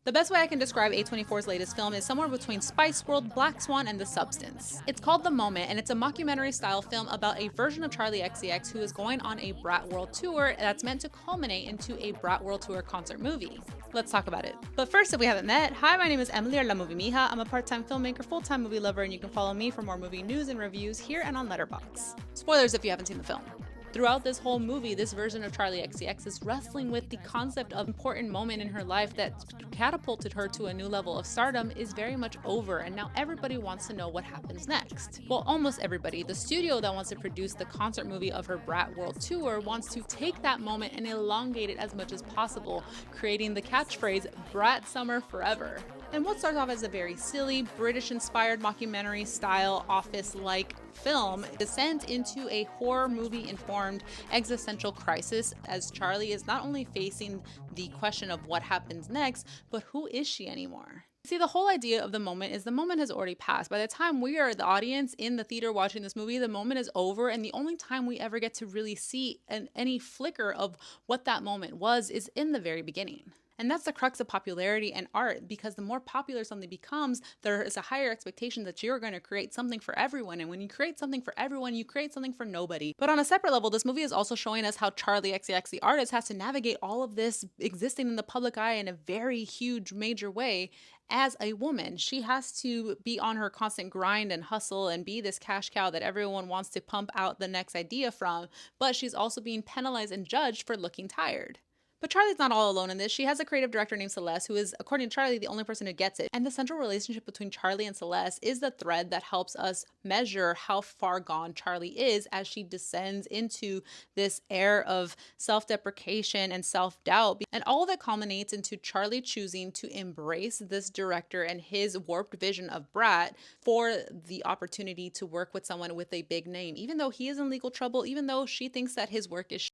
The best way I can describe A24's latest film is somewhere between Spice World, Black Swan, and The Substance. It's called The Moment, and it's a mockumentary-style film about a version of Charlie XCX who is going on a Brat World Tour that's meant to culminate into a Brat World Tour concert movie. Let's talk about it. But first, if we haven't met, hi, my name is Emily, or La MovieMija. I'm a part-time filmmaker, full-time movie lover, and you can follow me for more movie news and reviews here and on Letterboxd. Spoilers if you haven't seen the film. Throughout this whole movie, this version of Charlie XCX is wrestling with the concept of important moment in her life that catapulted her to a new level of stardom is very much over, and now everybody wants to know what happens next. Well, almost everybody. The studio that wants to produce the concert movie of her Brat World Tour wants to take that moment and elongate it as much as possible, creating the catchphrase, Brat Summer Forever. And what starts off as a very silly, British-inspired mockumentary-style Office-like film descends into a horror movie-informed existential crisis as Charlie is not only facing the question of what happens next, but who is she anymore? See, the whole idea of the moment is the moment has already passed. By the time we are the audience in the theater watching this movie, the moment is over, and the only time we ever get to really see any flicker of what that moment was is in the very beginning. And that's the crux of popularity and art, because the more popular something becomes, there is a higher expectation that you're going to create something for everyone. And when you create something for everyone, you create something for nobody. But on a separate level, this movie is also showing us how Charlie XCX, the artist, has to navigate all of this existing in the public eye in a very huge, major way. As a woman, she has to be on her constant grind and hustle and be this cash cow that everyone wants to pump out the next idea from, but she's also being penalized and judged for looking tired. But Charlie's not all alone in this. She has a creative director named Celeste, who is, according to Charlie, the only person who gets it. And the central relationship between Charlie and Celeste is the thread that helps us measure how far gone Charlie is as she descends into this air of self-deprecation and self-doubt. And all of it culminates into Charlie choosing to embrace this director and his warped vision of Brat for the opportunity to work with someone with a big name, even though he is in legal trouble, even though she thinks that his work is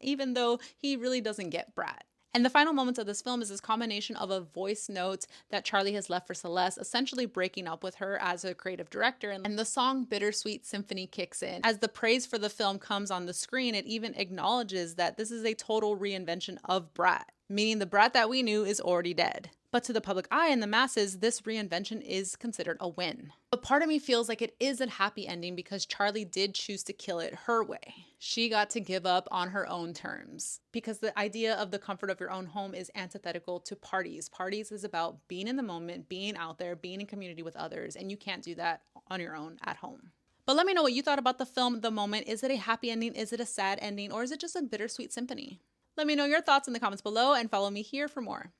even though he really doesn't get Brat. And the final moments of this film is this combination of a voice note that Charlie has left for Celeste, essentially breaking up with her as a creative director, and the song Bittersweet Symphony kicks in. As the praise for the film comes on the screen, it even acknowledges that this is a total reinvention of Brat, meaning the Brat that we knew is already dead. But to the public eye and the masses, this reinvention is considered a win. But part of me feels like it is a happy ending because Charlie did choose to kill it her way. She got to give up on her own terms. Because the idea of the comfort of your own home is antithetical to parties. Parties is about being in the moment, being out there, being in community with others, and you can't do that on your own at home. But let me know what you thought about the film The Moment. Is it a happy ending? Is it a sad ending? Or is it just a bittersweet symphony? Let me know your thoughts in the comments below and follow me here for more.